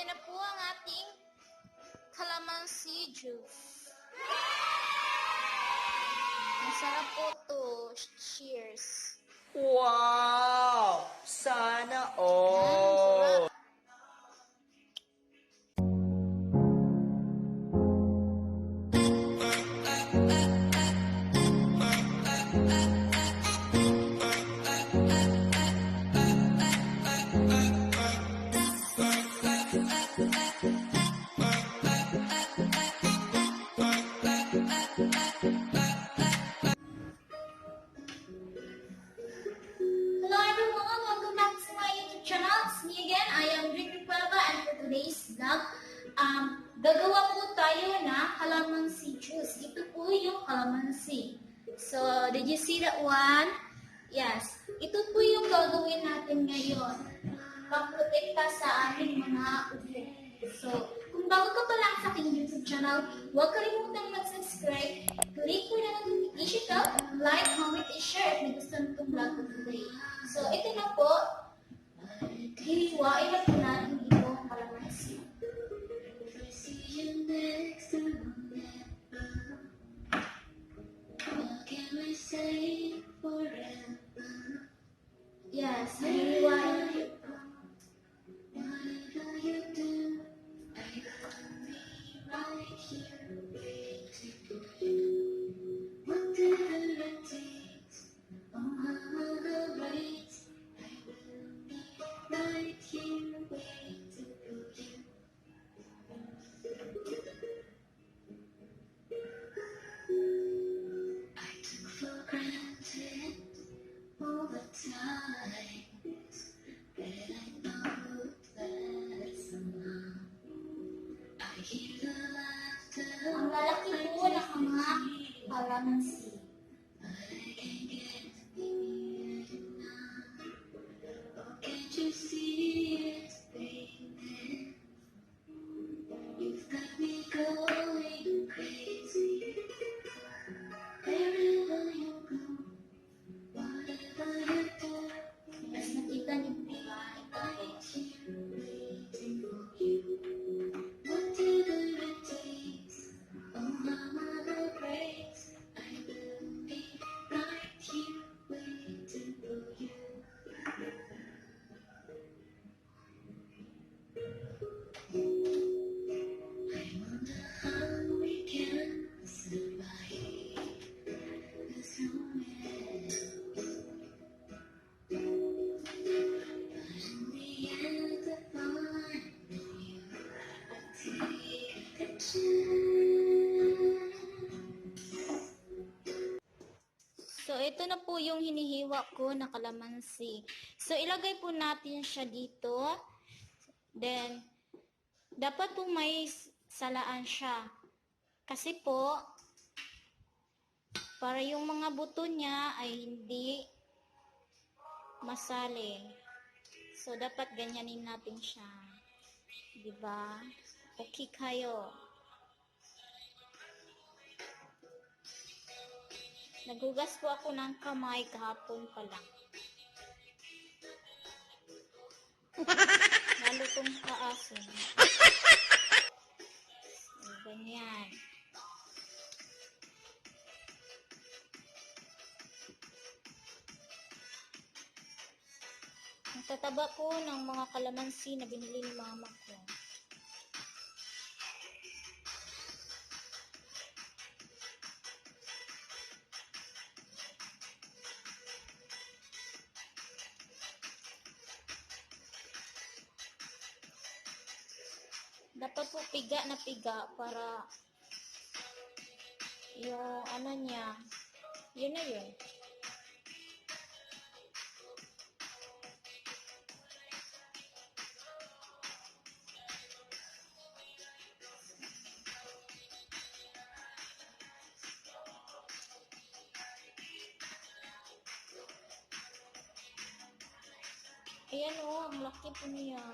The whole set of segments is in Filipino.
ayan na po ang ating calamansi juice. Masarap po to. Cheers. Wow! Sana all! Sarap. Hello everyone, welcome back to my YouTube channel. It's me again, I am Ricky Palva, and for today's vlog, gagawa po tayo na calamansi juice. Ito po yung calamansi. So, did you see that one? Yes. Ito po yung gagawin natin ngayon. Pagprotekta sa ating mga ubo. So, kung bago ka pa lang sa aking YouTube channel, huwag kalimutang mag-subscribe. Click mo na notification bell, like, comment, and share if nagustuhan mo itong vlog ko today. So, ito na po. Hiwain na po natin itong calamansi. Yes, hiwain na po. Ang lalaki po ng mga calamansi. Mas nakita niyo po ba? So, ito na po yung hinihiwa ko na calamansi. So, ilagay po natin siya dito. Then, dapat po may salaan siya. Kasi po, para yung mga buto niya ay hindi masali. So, dapat ganyanin natin siya. Diba? Okay kayo. Nagugas po ako ng kamay kahapon pa lang. Lalo kong kaasin. So, ganyan. Ang tataba po ng mga calamansi na binili ni mama ko. Dapat po piga na piga para yung ano niya, yun na yun. Ayan o, ang laki po niya.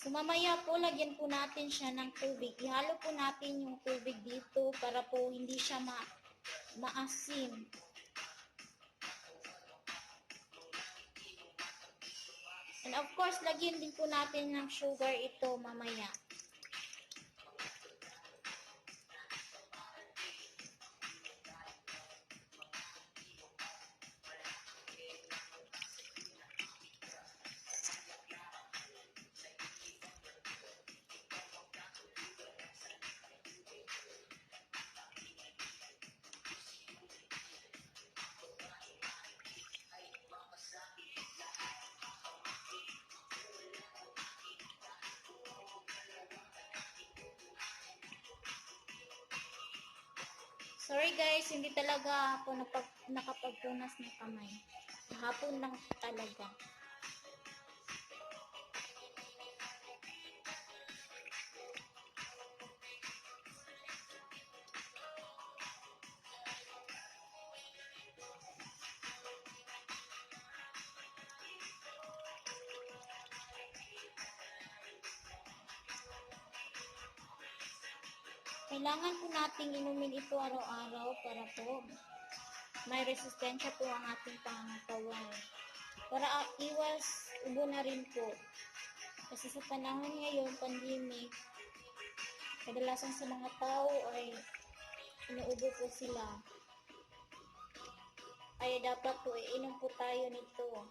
So mamaya po, lagyan po natin siya ng tubig. Ihalo po natin yung tubig dito para po hindi siya maasim. And of course, lagyan din po natin ng sugar ito mamaya. Sorry guys, hindi talaga ako nakapagpunas ng kamay. Hapon lang talaga. Kailangan po nating inumin ito araw-araw para po may resistensya po ang ating pangangatawan. Para iwas ubo na rin po. Kasi sa panahon ngayon, pandemic, kadalasan sa mga tao ay inuubo po sila. Kaya dapat po iinom po tayo nito.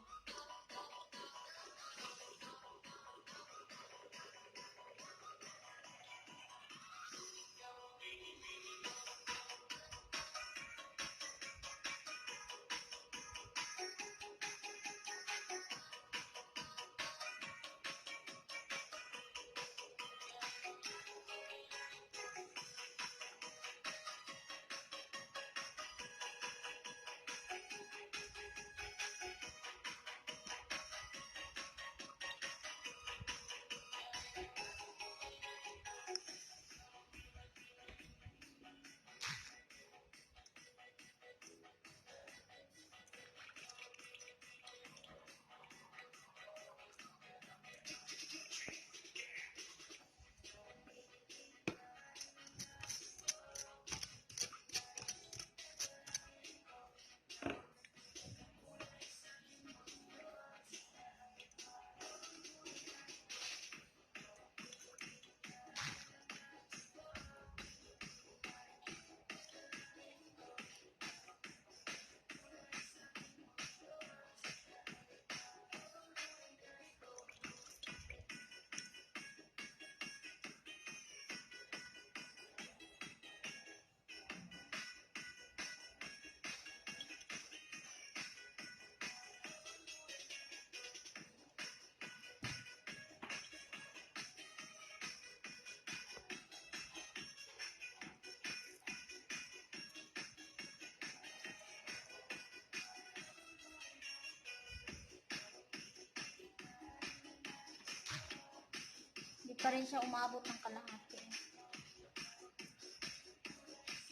Hindi pa rin siya umabot ng kalahati.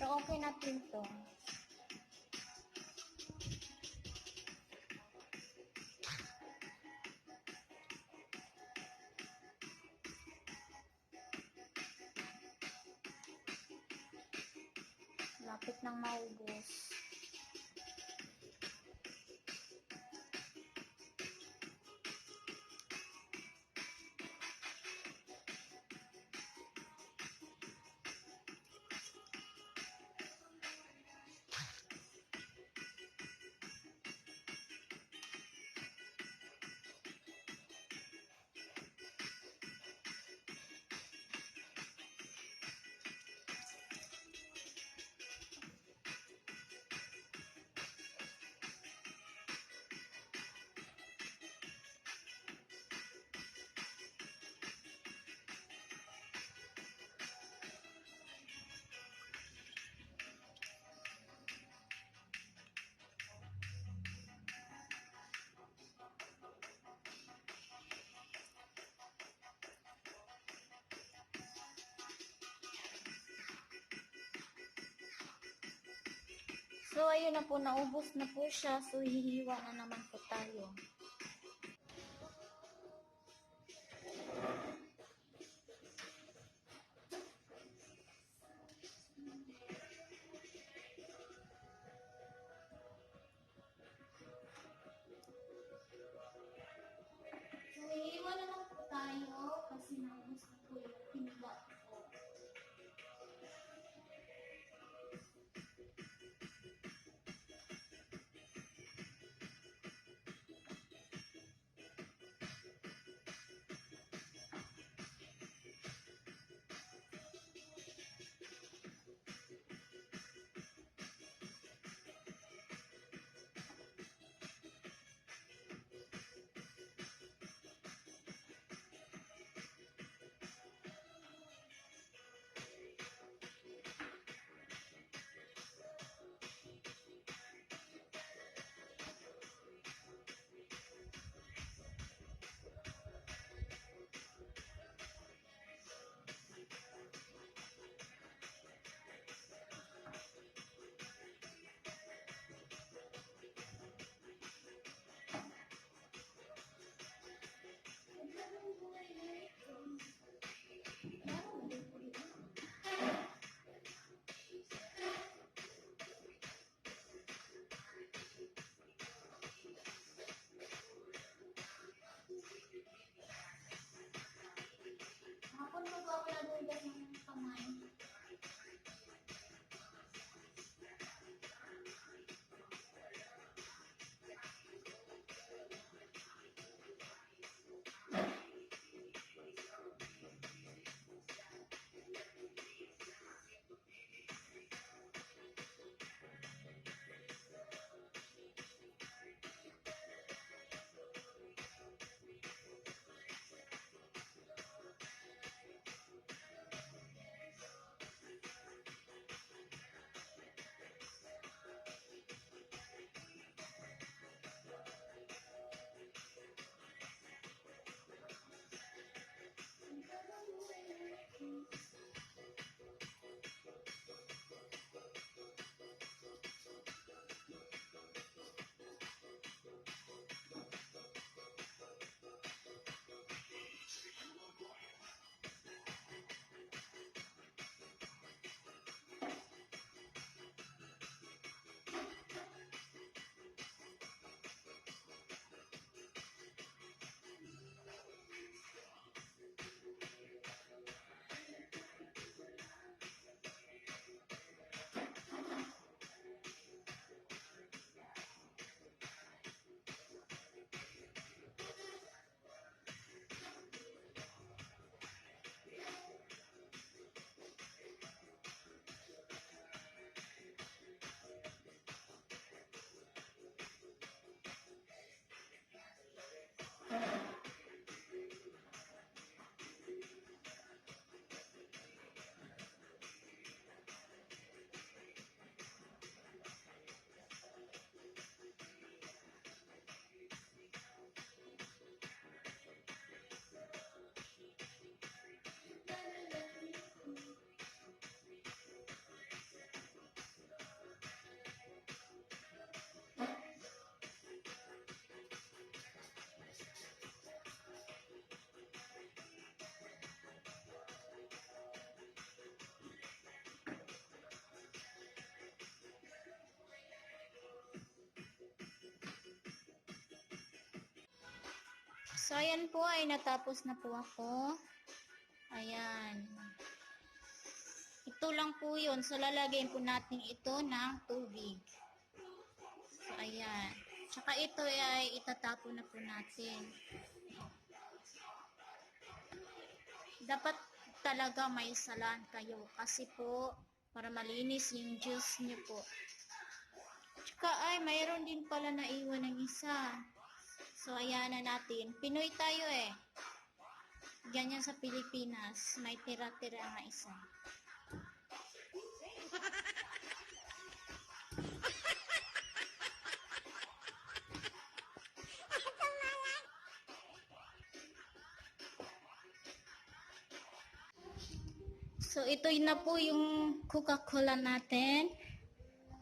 Pero okay natin to. Lapit nang maubos. So, ayun na po, naubos na po siya. So, hihiwa na naman po tayo. So, ayan po ay natapos na po ako. Ayan. Ito lang po yun. So, lalagyan po natin ito ng tubig. So, ayan. Tsaka ito ay itatapon na po natin. Dapat talaga may salan kayo. Kasi po, para malinis yung juice nyo po. Tsaka ay, mayroon din pala naiwan ng isa. So, ayan na natin. Pinoy tayo eh. Ganyan sa Pilipinas. May tira-tira nga isa. So, ito na po yung Coca-Cola natin.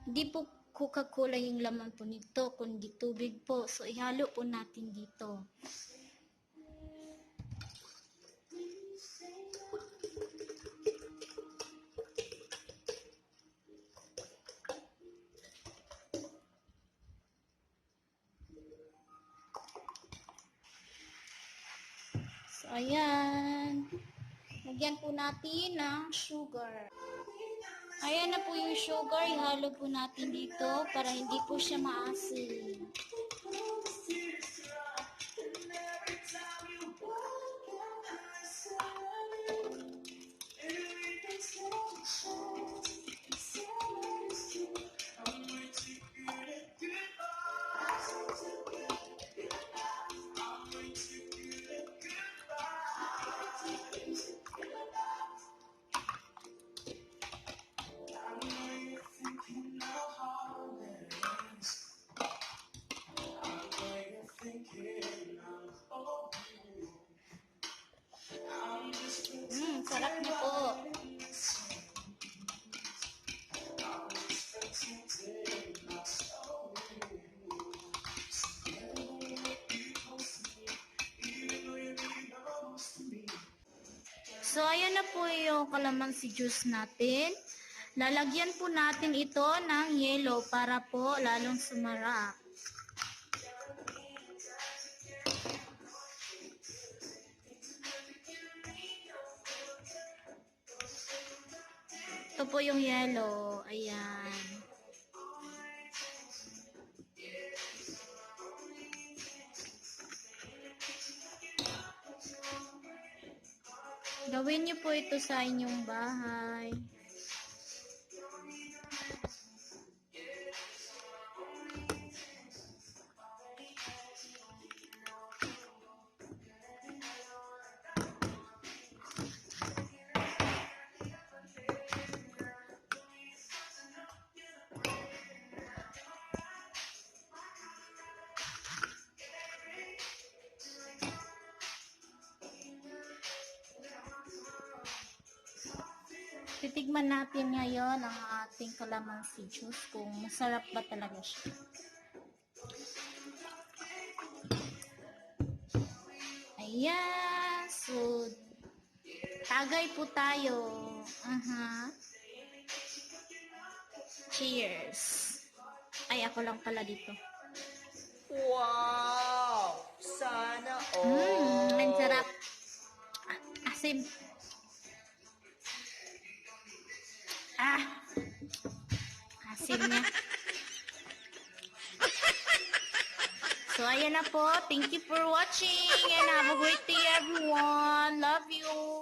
Di po Coca-Cola yung laman po nito, kundi tubig po. So, ihalo po natin dito. So, ayan. Lagyan po natin ng sugar. Ayan na po yung sugar. Ihalo po natin dito para hindi po siya maasin. Sarap na po. So, ayan na po yung kalamansi juice natin. Lalagyan po natin ito ng yelo para po lalong sumarap. Ito po yung yelo. Ayan. Gawin niyo po ito sa inyong bahay. Titigman natin ngayon ang ating calamansi juice kung masarap ba talaga siya. Ayan. So, tagay po tayo. Cheers. Ay, ako lang pala dito. Wow! Sana all! Ang sarap. Asim. Asim niya. So, ayan na po. Thank you for watching and have a great day everyone. Love you.